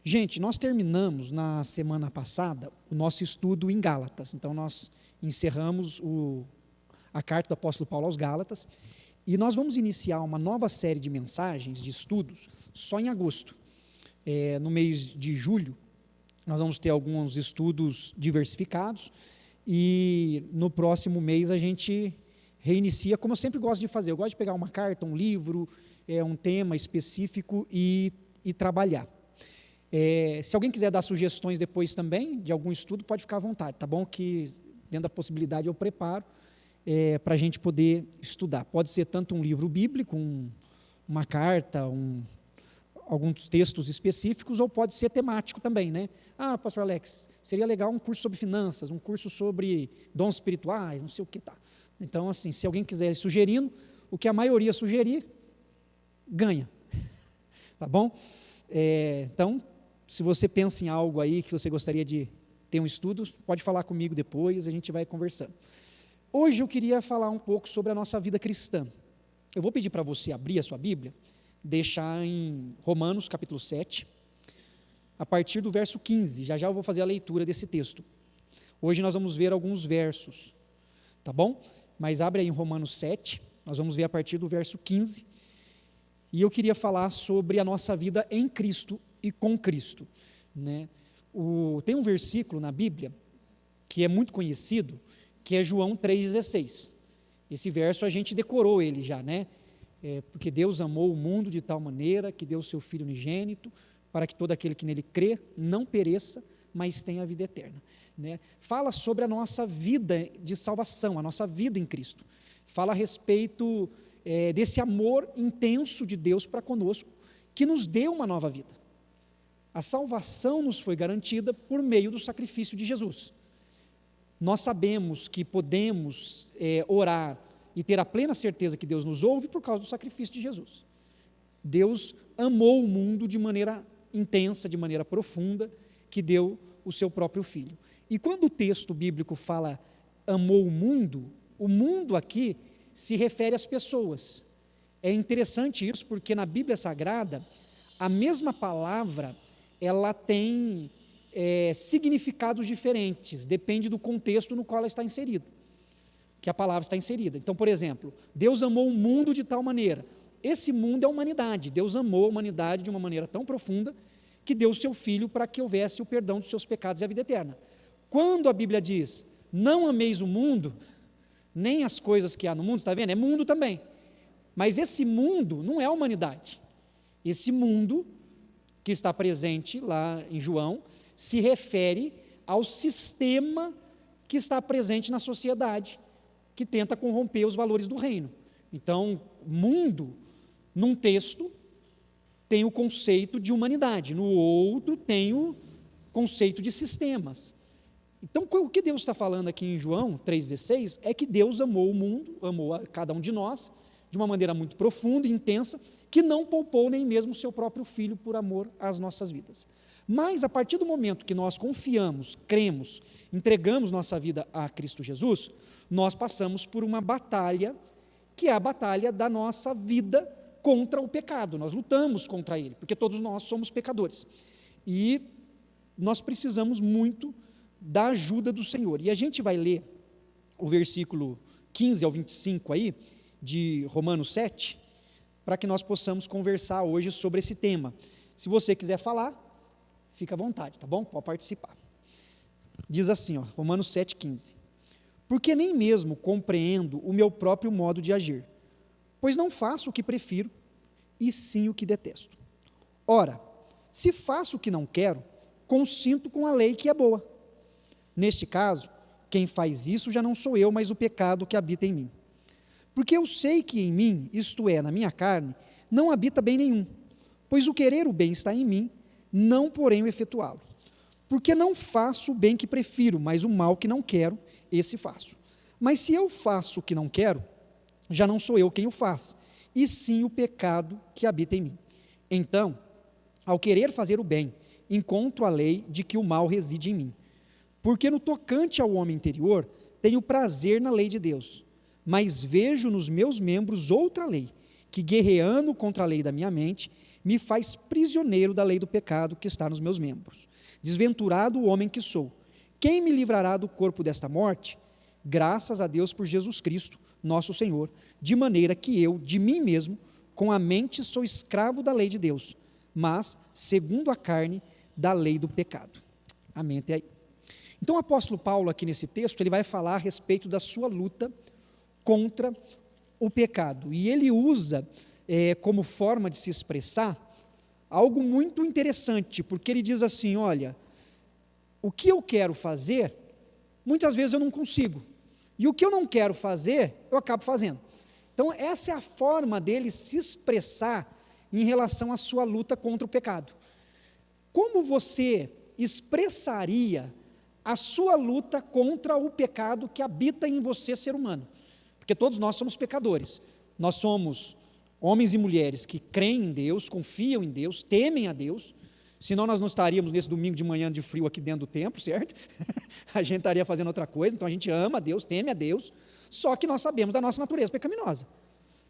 Gente, nós terminamos na semana passada o nosso estudo em Gálatas. Então, nós encerramos a carta do apóstolo Paulo aos Gálatas e nós vamos iniciar uma nova série de mensagens, de estudos, só em agosto. No mês de julho, nós vamos ter alguns estudos diversificados e no próximo mês a gente reinicia, como eu sempre gosto de fazer. Eu gosto de pegar uma carta, um livro, um tema específico e trabalhar. Se alguém quiser dar sugestões depois também, de algum estudo, pode ficar à vontade, tá bom? Que dentro da possibilidade eu preparo para a gente poder estudar. Pode ser tanto um livro bíblico, uma carta, alguns textos específicos, ou pode ser temático também, né? Pastor Alex, seria legal um curso sobre finanças, um curso sobre dons espirituais, não sei o que tá. Então, assim, se alguém quiser ir sugerindo, o que a maioria sugerir, ganha, tá bom? Então, se você pensa em algo aí que você gostaria de ter um estudo, pode falar comigo depois, a gente vai conversando. Hoje eu queria falar um pouco sobre a nossa vida cristã. Eu vou pedir para você abrir a sua Bíblia, deixar em Romanos capítulo 7, a partir do verso 15, já eu vou fazer a leitura desse texto. Hoje nós vamos ver alguns versos, tá bom? Mas abre aí em Romanos 7, nós vamos ver a partir do verso 15, e eu queria falar sobre a nossa vida em Cristo e com Cristo, né? Tem um versículo na Bíblia, que é muito conhecido, que é João 3,16. Esse verso a gente decorou ele já, né? Porque Deus amou o mundo de tal maneira que deu o seu Filho unigênito, para que todo aquele que nele crê não pereça, mas tenha a vida eterna, né? Fala sobre a nossa vida de salvação, a nossa vida em Cristo. Fala a respeito desse amor intenso de Deus para conosco, que nos deu uma nova vida. A salvação nos foi garantida por meio do sacrifício de Jesus. Nós sabemos que podemos orar e ter a plena certeza que Deus nos ouve por causa do sacrifício de Jesus. Deus amou o mundo de maneira intensa, de maneira profunda, que deu o seu próprio Filho. E quando o texto bíblico fala amou o mundo aqui se refere às pessoas. É interessante isso, porque na Bíblia Sagrada, a mesma palavra, ela tem significados diferentes, depende do contexto no qual ela está inserida, que a palavra está inserida. Então, por exemplo, Deus amou o mundo de tal maneira. Esse mundo é a humanidade. Deus amou a humanidade de uma maneira tão profunda que deu o seu Filho para que houvesse o perdão dos seus pecados e a vida eterna. Quando a Bíblia diz, não ameis o mundo, nem as coisas que há no mundo, está vendo? É mundo também. Mas esse mundo não é a humanidade. Esse mundo que está presente lá em João se refere ao sistema que está presente na sociedade, que tenta corromper os valores do reino. Então, mundo, num texto, tem o conceito de humanidade, no outro tem o conceito de sistemas. Então, o que Deus está falando aqui em João 3,16 é que Deus amou o mundo, amou a cada um de nós, de uma maneira muito profunda e intensa, que não poupou nem mesmo o seu próprio Filho por amor às nossas vidas. Mas, a partir do momento que nós confiamos, cremos, entregamos nossa vida a Cristo Jesus, nós passamos por uma batalha, que é a batalha da nossa vida contra o pecado. Nós lutamos contra ele, porque todos nós somos pecadores. E nós precisamos muito da ajuda do Senhor. E a gente vai ler o versículo 15 ao 25 aí, de Romanos 7, para que nós possamos conversar hoje sobre esse tema. Se você quiser falar, fica à vontade, tá bom? Pode participar. Diz assim, Romanos 7,15. Porque nem mesmo compreendo o meu próprio modo de agir, pois não faço o que prefiro, e sim o que detesto. Ora, se faço o que não quero, consinto com a lei que é boa. Neste caso, quem faz isso já não sou eu, mas o pecado que habita em mim. Porque eu sei que em mim, isto é, na minha carne, não habita bem nenhum, pois o querer o bem está em mim, não porém o efetuá-lo. Porque não faço o bem que prefiro, mas o mal que não quero, esse faço. Mas se eu faço o que não quero, já não sou eu quem o faz, e sim o pecado que habita em mim. Então, ao querer fazer o bem, encontro a lei de que o mal reside em mim. Porque no tocante ao homem interior, tenho prazer na lei de Deus, mas vejo nos meus membros outra lei, que guerreando contra a lei da minha mente, me faz prisioneiro da lei do pecado que está nos meus membros. Desventurado o homem que sou. Quem me livrará do corpo desta morte? Graças a Deus por Jesus Cristo, nosso Senhor, de maneira que eu, de mim mesmo, com a mente sou escravo da lei de Deus, mas, segundo a carne, da lei do pecado. Amém, até aí. Então o apóstolo Paulo aqui nesse texto, ele vai falar a respeito da sua luta contra o pecado, e ele usa como forma de se expressar algo muito interessante, porque ele diz assim, olha, o que eu quero fazer, muitas vezes eu não consigo, e o que eu não quero fazer, eu acabo fazendo. Então essa é a forma dele se expressar em relação à sua luta contra o pecado. Como você expressaria a sua luta contra o pecado que habita em você, ser humano? Porque todos nós somos pecadores, nós somos homens e mulheres que creem em Deus, confiam em Deus, temem a Deus, senão nós não estaríamos nesse domingo de manhã de frio aqui dentro do templo, certo? A gente estaria fazendo outra coisa, então a gente ama a Deus, teme a Deus, só que nós sabemos da nossa natureza pecaminosa,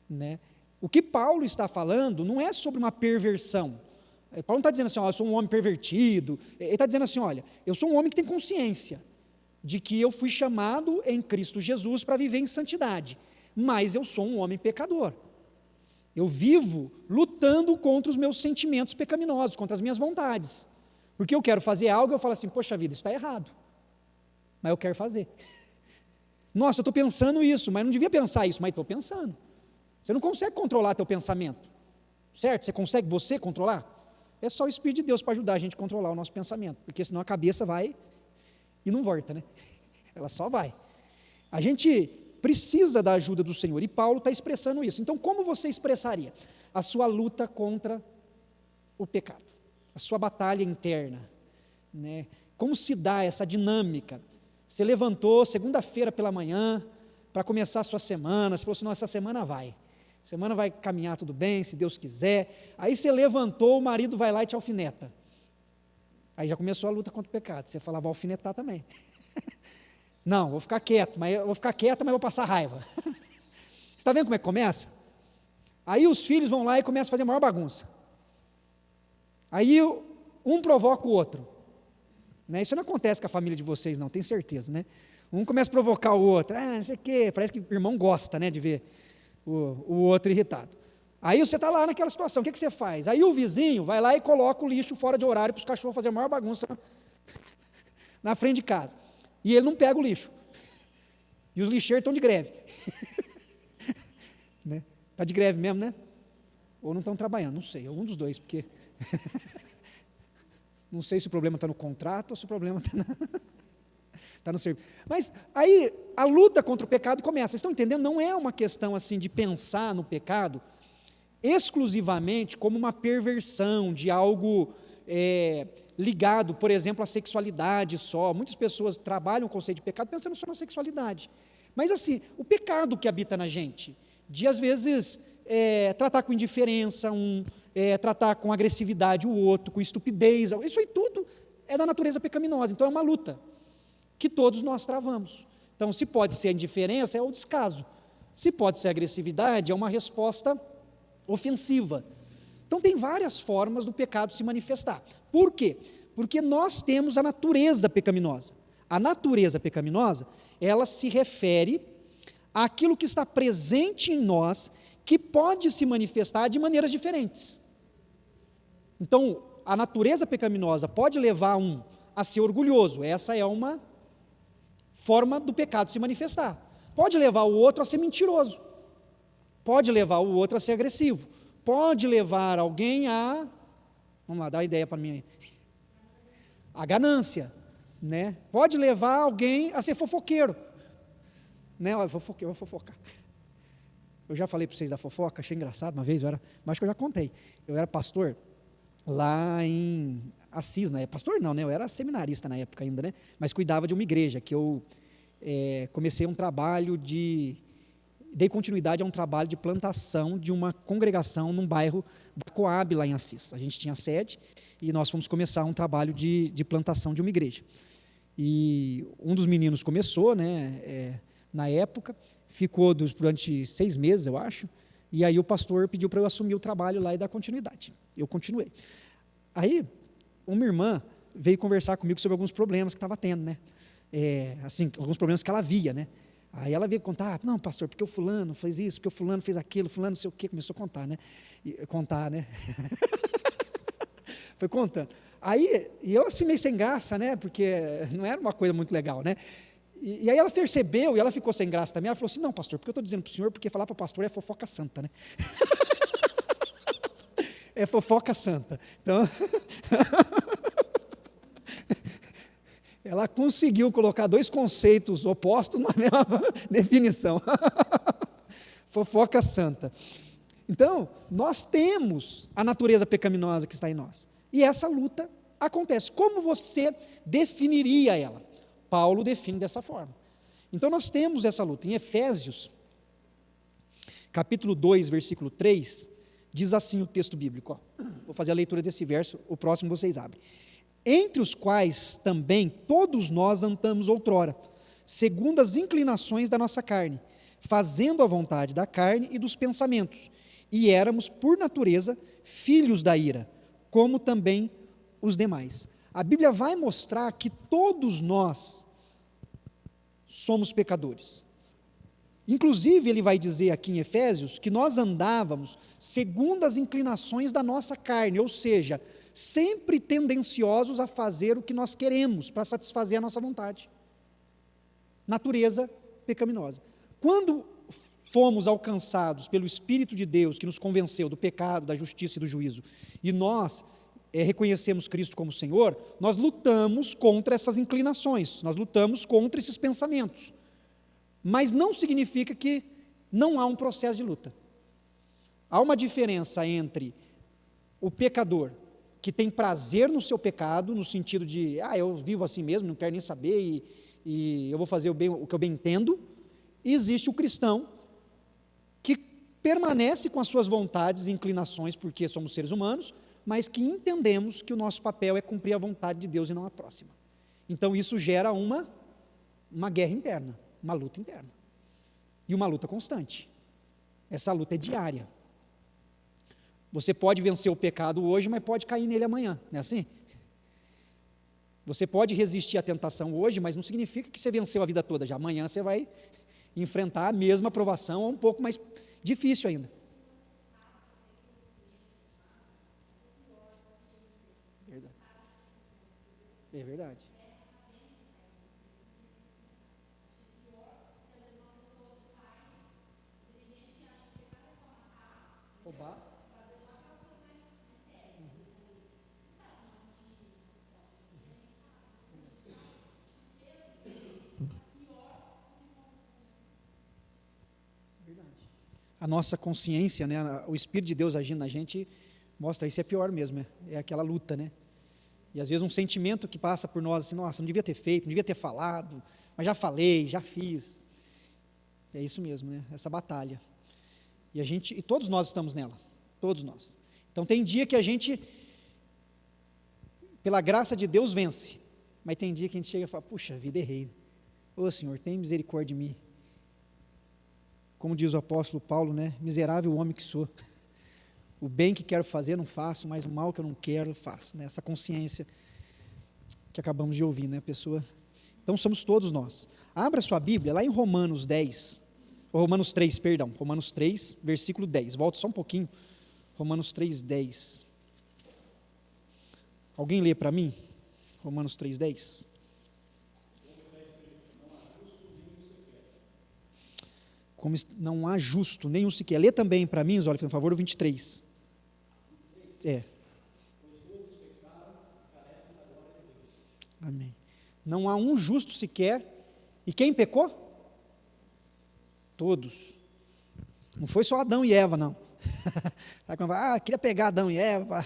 né? O que Paulo está falando não é sobre uma perversão. Paulo não está dizendo assim, eu sou um homem pervertido, ele está dizendo assim, olha, eu sou um homem que tem consciência de que eu fui chamado em Cristo Jesus para viver em santidade, mas eu sou um homem pecador. Eu vivo lutando contra os meus sentimentos pecaminosos, contra as minhas vontades, porque eu quero fazer algo e eu falo assim, poxa vida, isso está errado, mas eu quero fazer. Nossa, eu estou pensando isso, mas não devia pensar isso, mas estou pensando. Você não consegue controlar teu pensamento, certo? Você consegue você controlar? É só o Espírito de Deus para ajudar a gente a controlar o nosso pensamento, porque senão a cabeça vai e não volta, né? Ela só vai. A gente precisa da ajuda do Senhor, e Paulo está expressando isso. Então, como você expressaria a sua luta contra o pecado? A sua batalha interna, né? Como se dá essa dinâmica? Você levantou segunda-feira pela manhã, para começar a sua semana, você falou assim, não, essa semana vai caminhar tudo bem, se Deus quiser. Aí você levantou, o marido vai lá e te alfineta. Aí já começou a luta contra o pecado. Você fala, vou alfinetar também. Não, vou ficar quieto, mas vou passar raiva. Você está vendo como é que começa? Aí os filhos vão lá e começam a fazer a maior bagunça. Aí um provoca o outro. Né? Isso não acontece com a família de vocês, não, tenho certeza, né? Um começa a provocar o outro, não sei o quê, parece que o irmão gosta, né, de ver o outro irritado. Aí você está lá naquela situação, o que você faz? Aí o vizinho vai lá e coloca o lixo fora de horário para os cachorros fazerem a maior bagunça na frente de casa. E ele não pega o lixo. E os lixeiros estão de greve. Né? Está de greve mesmo, né? Ou não estão trabalhando, não sei, algum dos dois, porque não sei se o problema está no contrato ou se o problema está no serviço. Mas aí a luta contra o pecado começa. Vocês estão entendendo? Não é uma questão assim de pensar no pecado exclusivamente como uma perversão de algo ligado, por exemplo, à sexualidade só. Muitas pessoas trabalham o conceito de pecado pensando só na sexualidade. Mas assim, o pecado que habita na gente, de às vezes tratar com indiferença tratar com agressividade o outro, com estupidez, isso aí tudo é da natureza pecaminosa. Então é uma luta que todos nós travamos. Então, se pode ser a indiferença, é o descaso. Se pode ser a agressividade, é uma resposta ofensiva. Então, tem várias formas do pecado se manifestar. Por quê? Porque nós temos a natureza pecaminosa. A natureza pecaminosa, ela se refere àquilo que está presente em nós, que pode se manifestar de maneiras diferentes. Então, a natureza pecaminosa pode levar a ser orgulhoso. Essa é uma forma do pecado se manifestar. Pode levar o outro a ser mentiroso. Pode levar o outro a ser agressivo. Pode levar alguém vamos lá, dá uma ideia para mim aí. A ganância, né? Pode levar alguém a ser fofoqueiro. Né? Eu vou fofocar. Eu já falei para vocês da fofoca, achei engraçado uma vez, acho que eu já contei. Eu era pastor lá em Assis, né? Pastor não, né? Eu era seminarista na época ainda, né? Mas cuidava de uma igreja, que eu comecei um trabalho dei continuidade a um trabalho de plantação de uma congregação num bairro da Coab, lá em Assis. A gente tinha sede e nós fomos começar um trabalho de plantação de uma igreja. E um dos meninos começou, né? Na época, ficou durante 6 meses, eu acho, E aí o pastor pediu para eu assumir o trabalho lá e dar continuidade. Eu continuei. Aí, uma irmã veio conversar comigo sobre alguns problemas que estava tendo, né? Assim, alguns problemas que ela via, né? Aí ela veio contar, não, pastor, porque o fulano fez isso, porque o fulano fez aquilo, fulano não sei o quê, começou a contar, né? Foi contando. Aí, e eu assim meio sem graça, né? Porque não era uma coisa muito legal, né? E aí ela percebeu, e ela ficou sem graça também, ela falou assim, não, pastor, porque eu estou dizendo para o senhor, porque falar para o pastor é fofoca santa, né? É fofoca santa. Então, ela conseguiu colocar dois conceitos opostos na mesma definição. Fofoca santa. Então, nós temos a natureza pecaminosa que está em nós. E essa luta acontece. Como você definiria ela? Paulo define dessa forma. Então, nós temos essa luta. Em Efésios, capítulo 2, versículo 3, diz assim o texto bíblico. Vou fazer a leitura desse verso, o próximo vocês abrem. Entre os quais também todos nós andamos outrora, segundo as inclinações da nossa carne, fazendo a vontade da carne e dos pensamentos, e éramos, por natureza, filhos da ira, como também os demais. A Bíblia vai mostrar que todos nós somos pecadores. Inclusive, ele vai dizer aqui em Efésios que nós andávamos segundo as inclinações da nossa carne, ou seja, sempre tendenciosos a fazer o que nós queremos para satisfazer a nossa vontade. Natureza pecaminosa. Quando fomos alcançados pelo Espírito de Deus, que nos convenceu do pecado, da justiça e do juízo, e nós reconhecemos Cristo como Senhor, nós lutamos contra essas inclinações, nós lutamos contra esses pensamentos. Mas não significa que não há um processo de luta. Há uma diferença entre o pecador, que tem prazer no seu pecado, no sentido de, eu vivo assim mesmo, não quero nem saber, e eu vou fazer o que eu bem entendo, e existe o cristão, que permanece com as suas vontades e inclinações, porque somos seres humanos, mas que entendemos que o nosso papel é cumprir a vontade de Deus e não a próxima. Então isso gera uma guerra interna, uma luta interna, e uma luta constante. Essa luta é diária. Você pode vencer o pecado hoje, mas pode cair nele amanhã, não é assim? Você pode resistir à tentação hoje, mas não significa que você venceu a vida toda, já amanhã você vai enfrentar a mesma provação, ou um pouco mais difícil ainda. Verdade. É verdade. Roubar. Verdade. A nossa consciência, né, o Espírito de Deus agindo na gente, mostra isso, é pior mesmo, é aquela luta, né? E às vezes um sentimento que passa por nós, assim, nossa, não devia ter feito, não devia ter falado, mas já falei, já fiz. É isso mesmo, né? Essa batalha. E todos nós estamos nela, todos nós. Então tem dia que a gente, pela graça de Deus, vence, mas tem dia que a gente chega e fala, puxa vida, errei. Ô Senhor, tem misericórdia de mim. Como diz o apóstolo Paulo, né? Miserável homem que sou. O bem que quero fazer não faço, mas o mal que eu não quero faço, né? Essa consciência que acabamos de ouvir, né, pessoa? Então somos todos nós. Abra sua Bíblia lá em Romanos 10, ou Romanos 3, perdão, Romanos 3, versículo 10. Volta só um pouquinho. Romanos 3, 10. Alguém lê para mim? Romanos 3, 10. Como não há justo nenhum sequer. Lê também para mim, olha, por favor, o 23. Amém. Não há um justo sequer. E quem pecou? Todos. Não foi só Adão e Eva, não. Queria pegar Adão e Eva.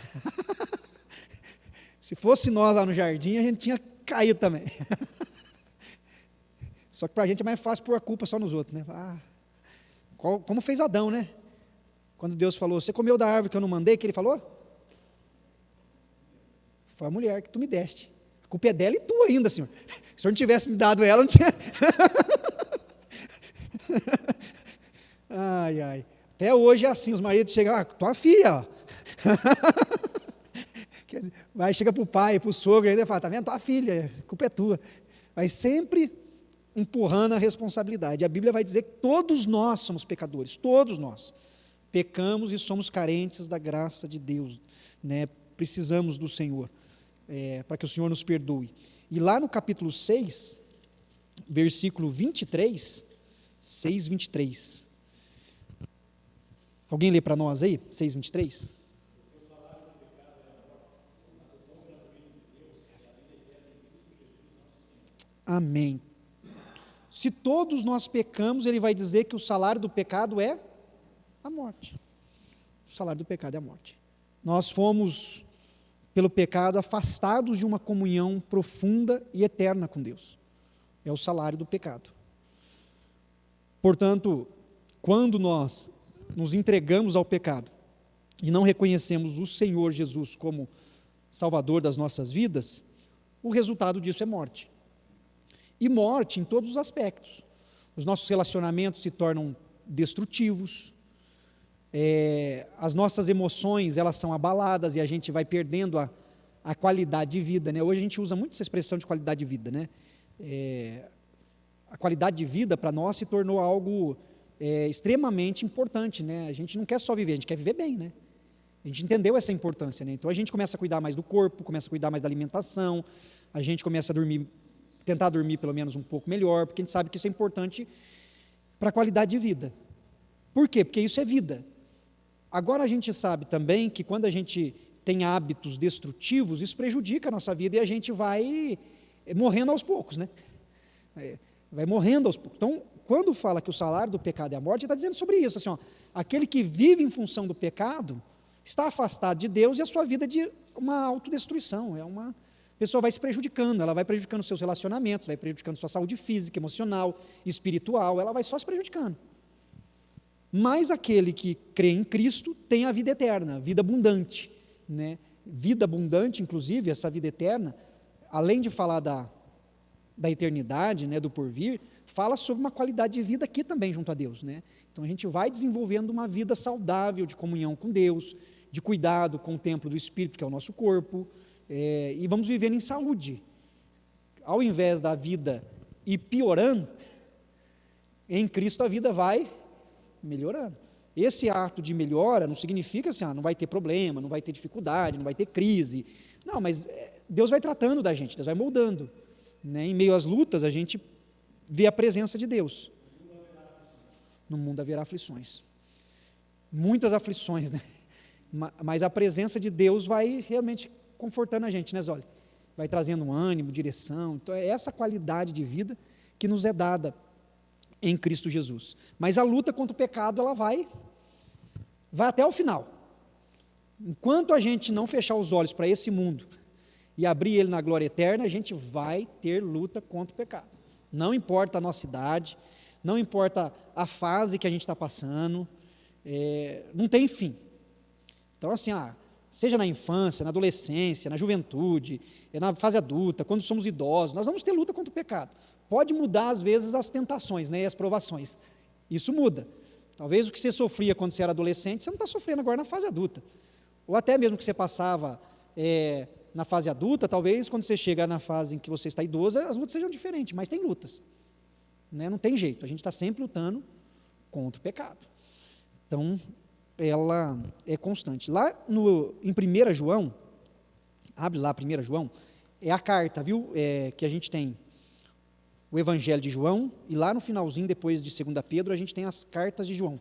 Se fosse nós lá no jardim, a gente tinha caído também. Só que para a gente é mais fácil pôr a culpa só nos outros, né? Como fez Adão, né? Quando Deus falou, você comeu da árvore que eu não mandei, que ele falou? Foi a mulher que tu me deste. A culpa é dela e tua ainda, Senhor. Se o Senhor não tivesse me dado ela, não tinha... Ai. Até hoje é assim, os maridos chegam, tua filha, ó. Vai, chega para o pai, para o sogro, ainda fala, tá vendo, tua filha, a culpa é tua. Vai sempre empurrando a responsabilidade. A Bíblia vai dizer que todos nós somos pecadores, todos nós pecamos e somos carentes da graça de Deus, né? Precisamos do Senhor, para que o Senhor nos perdoe. E lá no capítulo 6, versículo 23, 6, 23. Alguém lê para nós aí, 6, 23? Amém. Se todos nós pecamos, ele vai dizer que o salário do pecado é a morte. O salário do pecado é a morte. Nós fomos, pelo pecado, afastados de uma comunhão profunda e eterna com Deus. É o salário do pecado. Portanto, quando nós nos entregamos ao pecado e não reconhecemos o Senhor Jesus como Salvador das nossas vidas, o resultado disso é morte. E morte em todos os aspectos. Os nossos relacionamentos se tornam destrutivos, as nossas emoções, elas são abaladas e a gente vai perdendo a qualidade de vida, né? Hoje a gente usa muito essa expressão de qualidade de vida, né? A qualidade de vida para nós se tornou algo extremamente importante, né? A gente não quer só viver, a gente quer viver bem, né? A gente entendeu essa importância, né? Então a gente começa a cuidar mais do corpo, começa a cuidar mais da alimentação, a gente começa a tentar dormir pelo menos um pouco melhor, porque a gente sabe que isso é importante para a qualidade de vida. Por quê? Porque isso é vida. Agora a gente sabe também que quando a gente tem hábitos destrutivos, isso prejudica a nossa vida e a gente vai morrendo aos poucos, né? Vai morrendo aos poucos. Então, quando fala que o salário do pecado é a morte, ele está dizendo sobre isso, assim, aquele que vive em função do pecado está afastado de Deus e a sua vida é de uma autodestruição, a pessoa vai se prejudicando, ela vai prejudicando seus relacionamentos, vai prejudicando sua saúde física, emocional, espiritual, ela vai só se prejudicando. Mas aquele que crê em Cristo tem a vida eterna, a vida abundante, né? Vida abundante, inclusive, essa vida eterna, além de falar da eternidade, né, do porvir, fala sobre uma qualidade de vida aqui também junto a Deus, né? Então a gente vai desenvolvendo uma vida saudável de comunhão com Deus, de cuidado com o templo do Espírito, que é o nosso corpo, e vamos vivendo em saúde. Ao invés da vida ir piorando, em Cristo a vida vai melhorando. Esse ato de melhora não significa assim, não vai ter problema, não vai ter dificuldade, não vai ter crise. Não, mas Deus vai tratando da gente, Deus vai moldando, né? Em meio às lutas, a gente vê a presença de Deus. No mundo haverá aflições. Muitas aflições, né? Mas a presença de Deus vai realmente confortando a gente, né, Zólia? Vai trazendo um ânimo, direção. Então, é essa qualidade de vida que nos é dada em Cristo Jesus. Mas a luta contra o pecado, ela vai até o final. Enquanto a gente não fechar os olhos para esse mundo e abrir ele na glória eterna, a gente vai ter luta contra o pecado. Não importa a nossa idade, não importa a fase que a gente está passando, não tem fim. Então, assim, seja na infância, na adolescência, na juventude, na fase adulta, quando somos idosos, nós vamos ter luta contra o pecado. Pode mudar, às vezes, as tentações, né, e as provações. Isso muda. Talvez o que você sofria quando você era adolescente, você não está sofrendo agora na fase adulta. Ou até mesmo que você passava na fase adulta, talvez quando você chega na fase em que você está idoso, as lutas sejam diferentes, mas tem lutas. Né? Não tem jeito, a gente está sempre lutando contra o pecado. Então, ela é constante. Lá em 1 João, abre lá 1 João, é a carta, viu, que a gente tem o Evangelho de João, e lá no finalzinho, depois de 2 Pedro, a gente tem as cartas de João.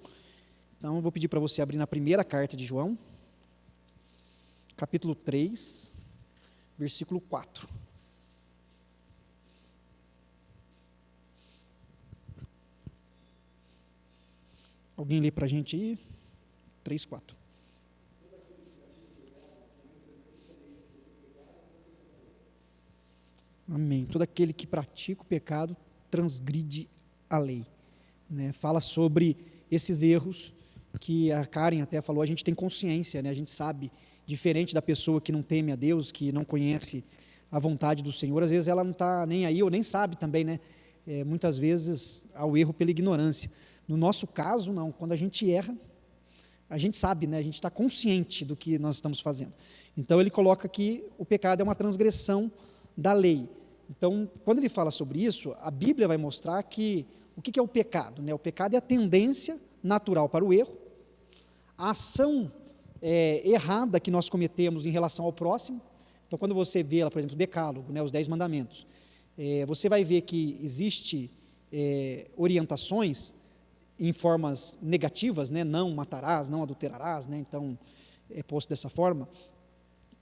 Então, eu vou pedir para você abrir na primeira carta de João, capítulo 3, versículo 4. Alguém lê para a gente aí? 3, 4. Amém. Todo aquele que pratica o pecado transgride a lei. Né? Fala sobre esses erros que a Karen até falou, a gente tem consciência, né? A gente sabe, diferente da pessoa que não teme a Deus, que não conhece a vontade do Senhor, às vezes ela não está nem aí, ou nem sabe também, né? Muitas vezes há o erro pela ignorância. No nosso caso, não. Quando a gente erra, a gente sabe, né? A gente está consciente do que nós estamos fazendo. Então, ele coloca que o pecado é uma transgressão da lei. Então, quando ele fala sobre isso, a Bíblia vai mostrar que o que é o pecado, né? O pecado é a tendência natural para o erro, a ação errada que nós cometemos em relação ao próximo. Então, quando você vê, por exemplo, o Decálogo, né, os 10 mandamentos, você vai ver que existe orientações em formas negativas, né, não matarás, não adulterarás, né, então é posto dessa forma,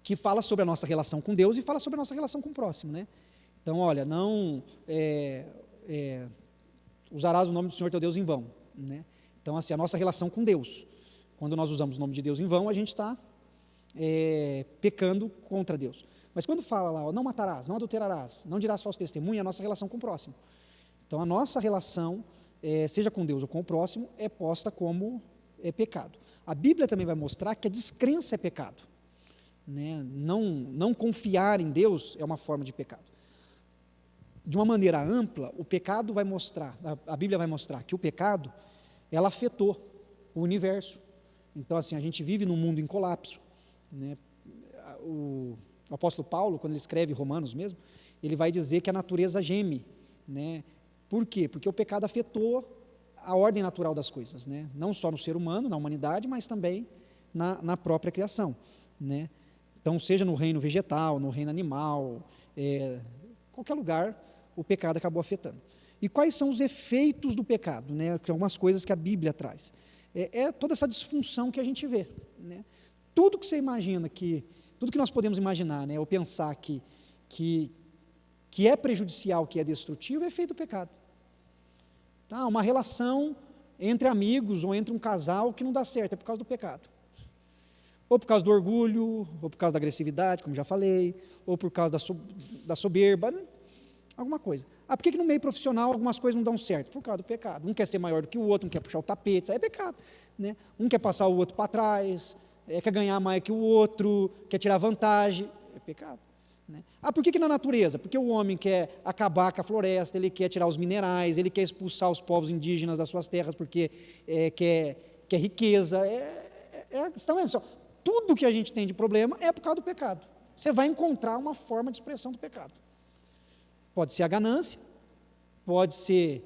que fala sobre a nossa relação com Deus e fala sobre a nossa relação com o próximo, né? Então, olha, não usarás o nome do Senhor teu Deus em vão, né? Então, assim, a nossa relação com Deus, quando nós usamos o nome de Deus em vão, a gente está pecando contra Deus. Mas quando fala lá, ó, não matarás, não adulterarás, não dirás falso testemunho, é a nossa relação com o próximo. Então, a nossa relação, seja com Deus ou com o próximo, é posta como pecado. A Bíblia também vai mostrar que a descrença é pecado, né? Não confiar em Deus é uma forma de pecado. De uma maneira ampla, o pecado vai mostrar, a Bíblia vai mostrar que o pecado, ela afetou o universo. Então, assim, a gente vive num mundo em colapso, né? O apóstolo Paulo, quando ele escreve Romanos mesmo, ele vai dizer que a natureza geme, né? Por quê? Porque o pecado afetou a ordem natural das coisas, né? Não só no ser humano, na humanidade, mas também na própria criação, né? Então, seja no reino vegetal, no reino animal, qualquer lugar, o pecado acabou afetando. E quais são os efeitos do pecado, né? Que algumas coisas que a Bíblia traz. Toda essa disfunção que a gente vê, né? Tudo que você imagina, tudo que nós podemos imaginar, né, ou pensar que é prejudicial, que é destrutivo, é efeito do pecado. Tá? Uma relação entre amigos ou entre um casal que não dá certo, é por causa do pecado. Ou por causa do orgulho, ou por causa da agressividade, como já falei, ou por causa da soberba, alguma coisa. Por que no meio profissional algumas coisas não dão certo? Por causa do pecado. Um quer ser maior do que o outro, um quer puxar o tapete, isso aí é pecado, né? Um quer passar o outro para trás, quer ganhar mais que o outro, quer tirar vantagem, é pecado, né? Por que na natureza? Porque o homem quer acabar com a floresta, ele quer tirar os minerais, ele quer expulsar os povos indígenas das suas terras porque quer riqueza. Você está vendo só? Tudo que a gente tem de problema é por causa do pecado. Você vai encontrar uma forma de expressão do pecado. Pode ser a ganância, pode ser...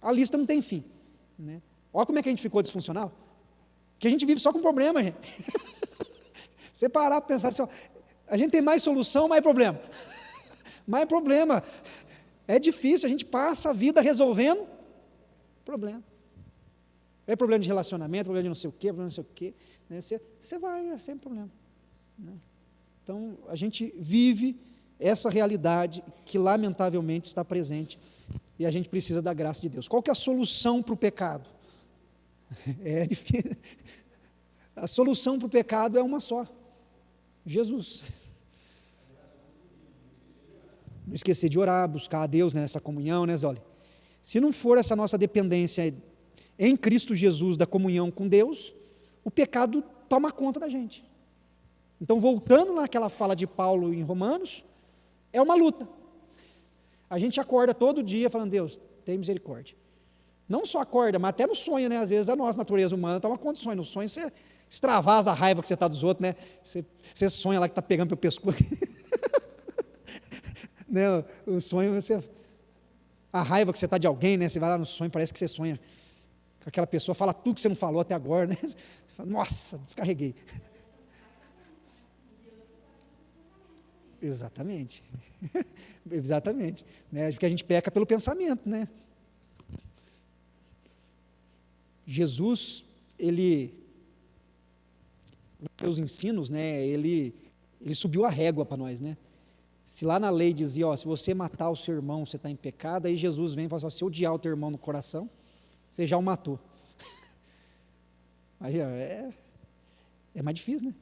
a lista não tem fim, né? Olha como é que a gente ficou disfuncional. Que a gente vive só com problema, gente. Você parar para pensar assim, ó, a gente tem mais solução, mais problema. Mais problema. É difícil, a gente passa a vida resolvendo problema. É problema de relacionamento, problema de não sei o quê, problema de não sei o quê, né? Você vai, é sempre problema, né? Então, a gente vive essa realidade que lamentavelmente está presente e a gente precisa da graça de Deus. Qual que é a solução para o pecado? É difícil. A solução para o pecado é uma só: Jesus. Não esquecer de orar, buscar a Deus nessa comunhão, né, Zoli? Se não for essa nossa dependência em Cristo Jesus da comunhão com Deus, o pecado toma conta da gente. Então, voltando naquela fala de Paulo em Romanos, é uma luta. A gente acorda todo dia falando: Deus, tem misericórdia. Não só acorda, mas até no sonho, né? Às vezes a nossa natureza humana toma condições. No sonho você extravasa a raiva que você está dos outros, né? Você sonha lá que está pegando pelo pescoço. Né? O sonho, a raiva que você está de alguém, né? Você vai lá no sonho, parece que você sonha com aquela pessoa, fala tudo que você não falou até agora, né? Você fala: nossa, descarreguei. Exatamente. Exatamente. Né? Porque a gente peca pelo pensamento, né? Jesus, os ensinos, né? Ele subiu a régua para nós, né? Se lá na lei dizia, ó, se você matar o seu irmão, você está em pecado, aí Jesus vem e fala assim: se odiar o teu irmão no coração, você já o matou. Aí ó, é mais difícil, né?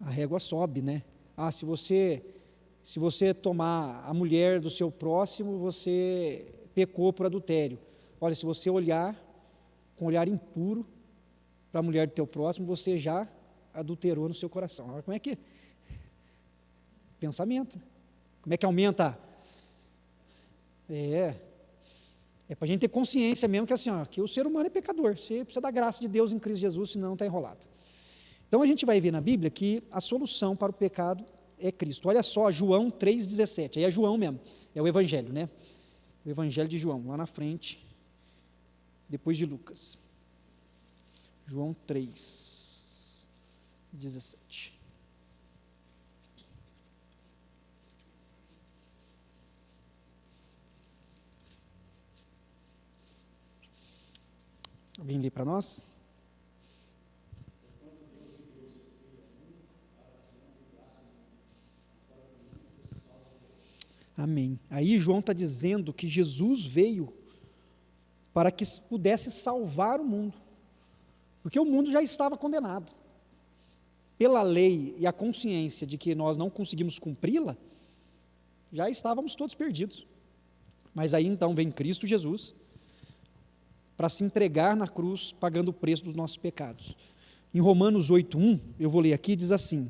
A régua sobe, né? Se você tomar a mulher do seu próximo, você pecou por adultério. Olha, se você olhar com olhar impuro para a mulher do teu próximo, você já adulterou no seu coração. Olha como é que... Pensamento. Como é que aumenta? É para a gente ter consciência mesmo que assim, ó, que o ser humano é pecador, você precisa da graça de Deus em Cristo Jesus, senão está enrolado. Então a gente vai ver na Bíblia que a solução para o pecado é Cristo. Olha só, João 3,17, aí é João mesmo, é o Evangelho, né? O Evangelho de João, lá na frente, depois de Lucas. João 3,17. Alguém lê para nós? Amém. Aí João está dizendo que Jesus veio para que pudesse salvar o mundo, porque o mundo já estava condenado. Pela lei e a consciência de que nós não conseguimos cumpri-la, já estávamos todos perdidos. Mas aí então vem Cristo Jesus para se entregar na cruz, pagando o preço dos nossos pecados. Em Romanos 8,1, eu vou ler aqui, diz assim: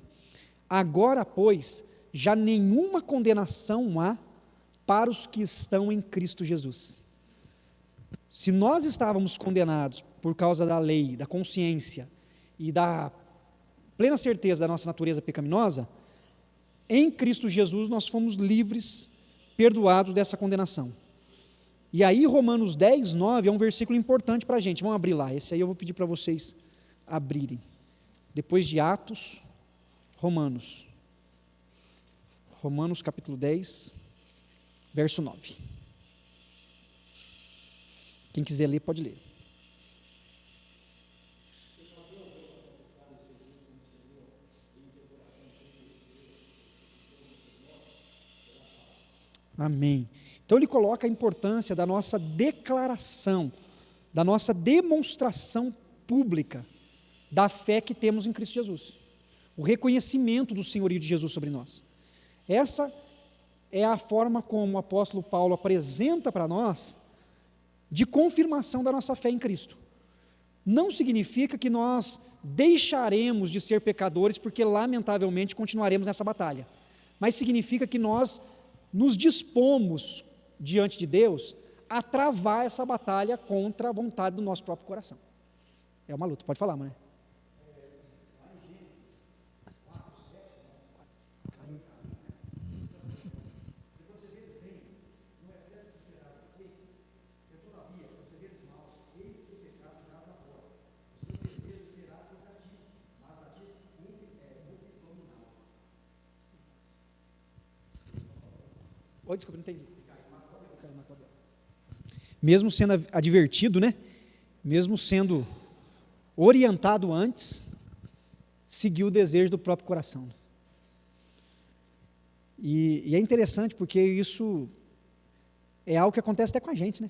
agora, pois, já nenhuma condenação há para os que estão em Cristo Jesus. Se nós estávamos condenados por causa da lei, da consciência e da plena certeza da nossa natureza pecaminosa, em Cristo Jesus nós fomos livres, perdoados dessa condenação. E aí Romanos 10,9 é um versículo importante para a gente, vamos abrir lá, esse aí eu vou pedir para vocês abrirem. Depois de Atos, Romanos capítulo 10, verso 9. Quem quiser ler, pode ler. Amém. Então ele coloca a importância da nossa declaração, da nossa demonstração pública da fé que temos em Cristo Jesus. O reconhecimento do senhorio de Jesus sobre nós. Essa é a forma como o apóstolo Paulo apresenta para nós de confirmação da nossa fé em Cristo. Não significa que nós deixaremos de ser pecadores porque lamentavelmente continuaremos nessa batalha, mas significa que nós nos dispomos diante de Deus a travar essa batalha contra a vontade do nosso próprio coração. É uma luta, pode falar, mãe. Oi, desculpa, não entendi. Mesmo sendo advertido, né? Mesmo sendo orientado antes, seguiu o desejo do próprio coração. E é interessante porque isso é algo que acontece até com a gente, né?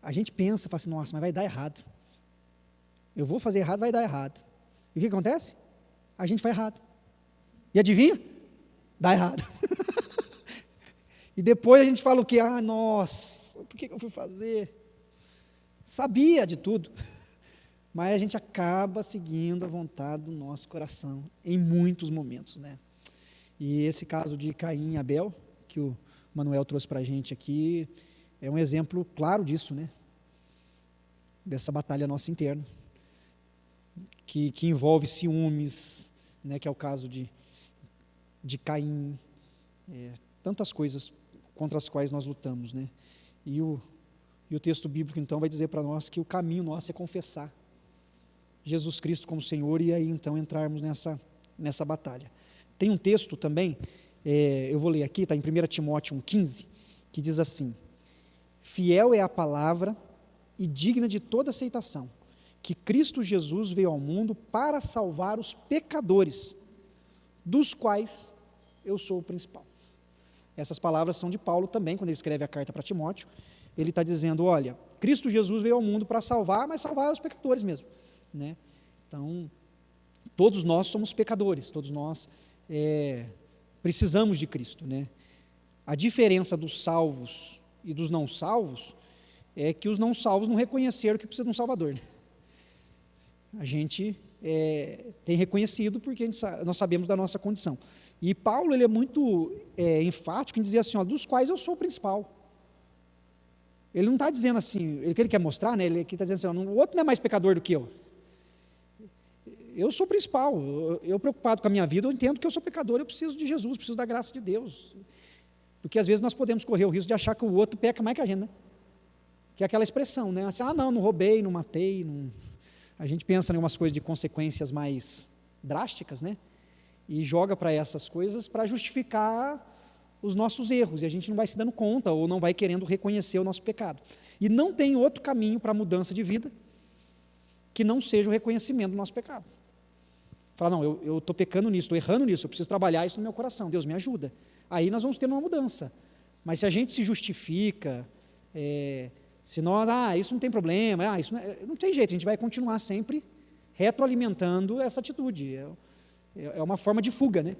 A gente pensa, fala assim, nossa, mas vai dar errado. Eu vou fazer errado, vai dar errado. E o que acontece? A gente faz errado. E adivinha? Dá errado. E depois a gente fala o quê? Ah, nossa, por que eu fui fazer? Sabia de tudo, mas a gente acaba seguindo a vontade do nosso coração, em muitos momentos, né? E esse caso de Caim e Abel, que o Manuel trouxe para a gente aqui, é um exemplo claro disso, né? Dessa batalha nossa interna, que envolve ciúmes, né? Que é o caso de Caim, tantas coisas contra as quais nós lutamos, né? E o texto bíblico, então, vai dizer para nós que o caminho nosso é confessar Jesus Cristo como Senhor e aí, então, entrarmos nessa batalha. Tem um texto também, eu vou ler aqui, está em 1 Timóteo 1,15, que diz assim: fiel é a palavra e digna de toda aceitação, que Cristo Jesus veio ao mundo para salvar os pecadores, dos quais eu sou o principal. Essas palavras são de Paulo também, quando ele escreve a carta para Timóteo. Ele está dizendo, olha, Cristo Jesus veio ao mundo para salvar, mas salvar os pecadores mesmo, né? Então, todos nós somos pecadores, todos nós precisamos de Cristo, né? A diferença dos salvos e dos não salvos é que os não salvos não reconheceram que precisa de um Salvador, né? A gente tem reconhecido porque nós sabemos da nossa condição. E Paulo ele é muito enfático em dizer assim, ó, dos quais eu sou o principal. Ele não está dizendo assim, o que ele quer mostrar, né? Ele está dizendo assim, o outro não é mais pecador do que eu. Eu sou o principal, eu preocupado com a minha vida, eu entendo que eu sou pecador, eu preciso de Jesus, preciso da graça de Deus. Porque às vezes nós podemos correr o risco de achar que o outro peca mais que a gente, né? Que é aquela expressão, né? Assim, não roubei, não matei, não... A gente pensa em umas coisas de consequências mais drásticas, né? E joga para essas coisas para justificar os nossos erros, e a gente não vai se dando conta, ou não vai querendo reconhecer o nosso pecado. E não tem outro caminho para a mudança de vida que não seja o reconhecimento do nosso pecado. Falar, não, eu estou pecando nisso, estou errando nisso, eu preciso trabalhar isso no meu coração, Deus me ajuda. Aí nós vamos ter uma mudança. Mas se a gente se justifica, se nós, isso não tem problema, isso não tem jeito, a gente vai continuar sempre retroalimentando essa atitude. É uma forma de fuga, né?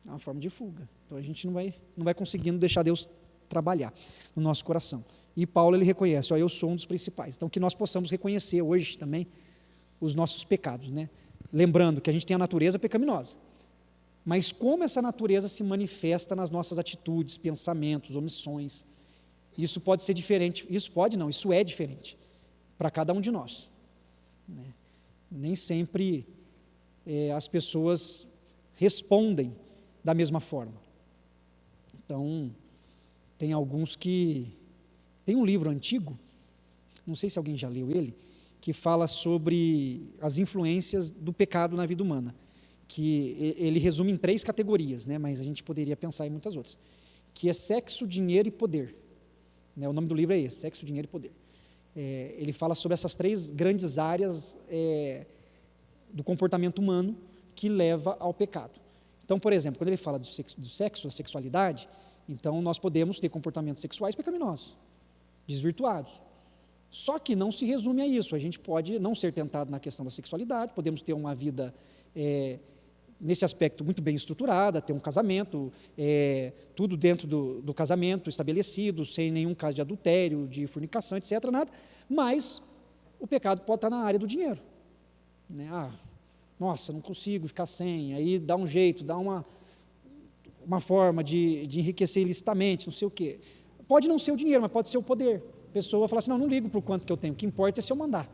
É uma forma de fuga. Então a gente não vai conseguindo deixar Deus trabalhar no nosso coração. E Paulo, ele reconhece, eu sou um dos principais. Então que nós possamos reconhecer hoje também os nossos pecados, né? Lembrando que a gente tem a natureza pecaminosa, mas como essa natureza se manifesta nas nossas atitudes, pensamentos, omissões, isso pode ser diferente, isso é diferente para cada um de nós, né? Nem sempre as pessoas respondem da mesma forma. Então, tem alguns que... Tem um livro antigo, não sei se alguém já leu ele, que fala sobre as influências do pecado na vida humana, que ele resume em 3 categorias, né, mas a gente poderia pensar em muitas outras, que é sexo, dinheiro e poder. Né, o nome do livro é esse, Sexo, Dinheiro e Poder. Ele fala sobre essas 3 grandes áreas do comportamento humano que leva ao pecado. Então, por exemplo, quando ele fala do sexo, a sexualidade, então nós podemos ter comportamentos sexuais pecaminosos, desvirtuados. Só que não se resume a isso, a gente pode não ser tentado na questão da sexualidade, podemos ter uma vida nesse aspecto muito bem estruturada, ter um casamento, tudo dentro do casamento estabelecido, sem nenhum caso de adultério, de fornicação, etc., nada, mas o pecado pode estar na área do dinheiro, né? Nossa, não consigo ficar sem, aí dá um jeito, dá uma forma de enriquecer ilicitamente, não sei o quê. Pode não ser o dinheiro, mas pode ser o poder. A pessoa fala assim, não ligo para o quanto que eu tenho, o que importa é se eu mandar.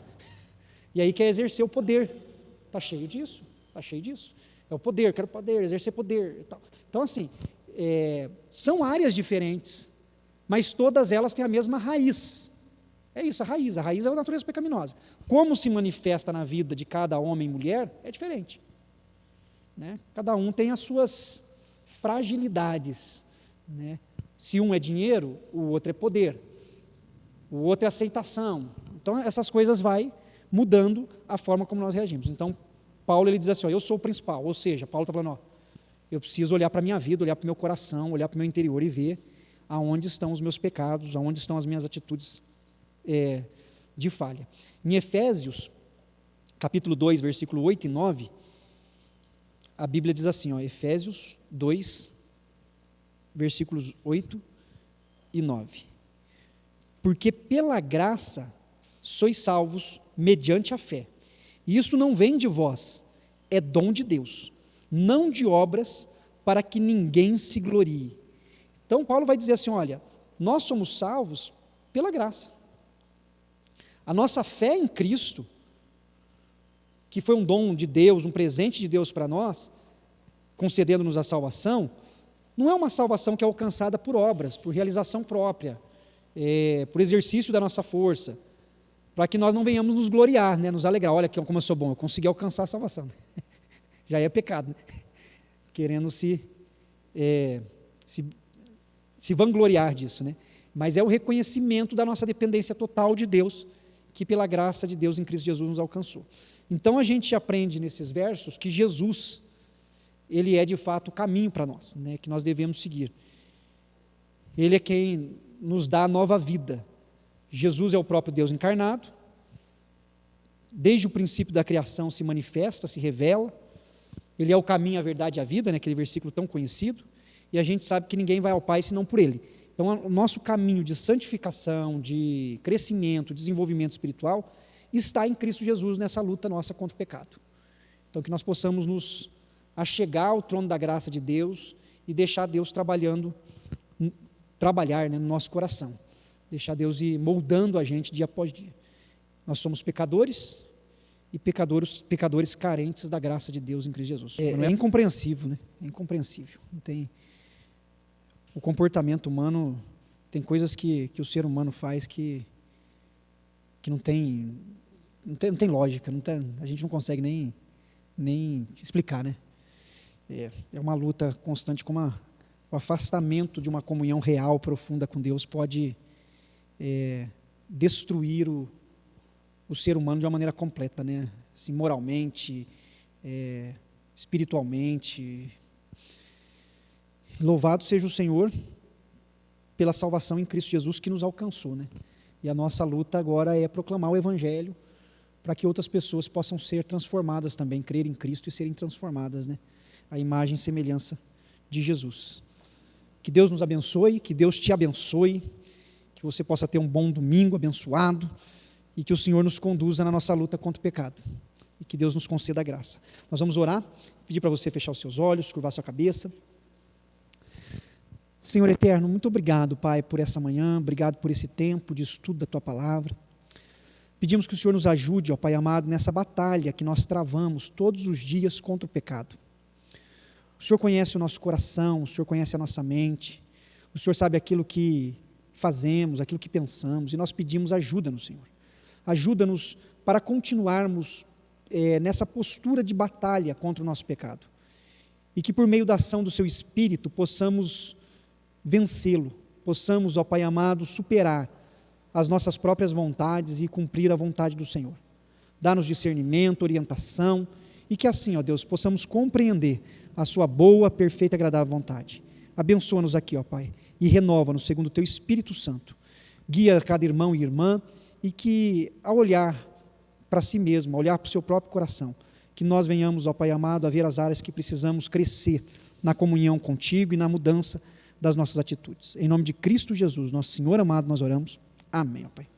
E aí quer exercer o poder. Está cheio disso, É o poder, quero poder, exercer poder e tal. Então, assim, são áreas diferentes, mas todas elas têm a mesma raiz. É isso, a raiz é a natureza pecaminosa. Como se manifesta na vida de cada homem e mulher é diferente, né? Cada um tem as suas fragilidades, né? Se um é dinheiro, o outro é poder, o outro é aceitação. Então essas coisas vai mudando a forma como nós reagimos. Então Paulo, ele diz assim, eu sou o principal, ou seja, Paulo está falando, eu preciso olhar para a minha vida, olhar para o meu coração, olhar para o meu interior e ver aonde estão os meus pecados, aonde estão as minhas atitudes de falha. Em Efésios, capítulo 2, versículo 8 e 9, a Bíblia diz assim, Efésios 2, versículos 8 e 9. Porque pela graça sois salvos mediante a fé. E isso não vem de vós, é dom de Deus, não de obras, para que ninguém se glorie. Então Paulo vai dizer assim, olha, nós somos salvos pela graça. A nossa fé em Cristo, que foi um dom de Deus, um presente de Deus para nós, concedendo-nos a salvação, não é uma salvação que é alcançada por obras, por realização própria, por exercício da nossa força, para que nós não venhamos nos gloriar, né, nos alegrar. Olha como eu sou bom, eu consegui alcançar a salvação. Já é pecado, né? Querendo se vangloriar disso, né? Mas é o reconhecimento da nossa dependência total de Deus, que pela graça de Deus em Cristo Jesus nos alcançou. Então a gente aprende nesses versos que Jesus, ele é de fato o caminho para nós, né, que nós devemos seguir. Ele é quem nos dá a nova vida. Jesus é o próprio Deus encarnado, desde o princípio da criação se manifesta, se revela, ele é o caminho, a verdade e a vida, né, aquele versículo tão conhecido, e a gente sabe que ninguém vai ao Pai senão por ele. Então, o nosso caminho de santificação, de crescimento, desenvolvimento espiritual, está em Cristo Jesus nessa luta nossa contra o pecado. Então, que nós possamos nos achegar ao trono da graça de Deus e deixar Deus trabalhar, né, no nosso coração, Deixar Deus ir moldando a gente dia após dia. Nós somos pecadores e pecadores carentes da graça de Deus em Cristo Jesus. É incompreensível, né? É incompreensível. Não tem... O comportamento humano, tem coisas que o ser humano faz que não tem lógica, a gente não consegue nem explicar, né? É uma luta constante com o afastamento de uma comunhão real, profunda com Deus, pode destruir o ser humano de uma maneira completa, né? Assim, moralmente, espiritualmente. Louvado seja o Senhor pela salvação em Cristo Jesus que nos alcançou, né? E a nossa luta agora é proclamar o Evangelho para que outras pessoas possam ser transformadas também, crer em Cristo e serem transformadas, né? A imagem e semelhança de Jesus. Que Deus nos abençoe, que Deus te abençoe, que você possa ter um bom domingo abençoado e que o Senhor nos conduza na nossa luta contra o pecado e que Deus nos conceda a graça. Nós vamos orar, pedir para você fechar os seus olhos, curvar sua cabeça. Senhor eterno, muito obrigado, Pai, por essa manhã, obrigado por esse tempo de estudo da Tua Palavra. Pedimos que o Senhor nos ajude, ó Pai amado, nessa batalha que nós travamos todos os dias contra o pecado. O Senhor conhece o nosso coração, o Senhor conhece a nossa mente, o Senhor sabe aquilo que fazemos, aquilo que pensamos, e nós pedimos ajuda no Senhor. Ajuda-nos para continuarmos nessa postura de batalha contra o nosso pecado. E que por meio da ação do Seu Espírito possamos vencê-lo, possamos, ó Pai amado, superar as nossas próprias vontades e cumprir a vontade do Senhor. Dá-nos discernimento, orientação, e que assim, ó Deus, possamos compreender a Sua boa, perfeita e agradável vontade. Abençoa-nos aqui, ó Pai, e renova-nos segundo o Teu Espírito Santo. Guia cada irmão e irmã, e que ao olhar para si mesmo, ao olhar para o seu próprio coração, que nós venhamos, ó Pai amado, a ver as áreas que precisamos crescer na comunhão contigo e na mudança das nossas atitudes. Em nome de Cristo Jesus, nosso Senhor amado, nós oramos. Amém, ó Pai.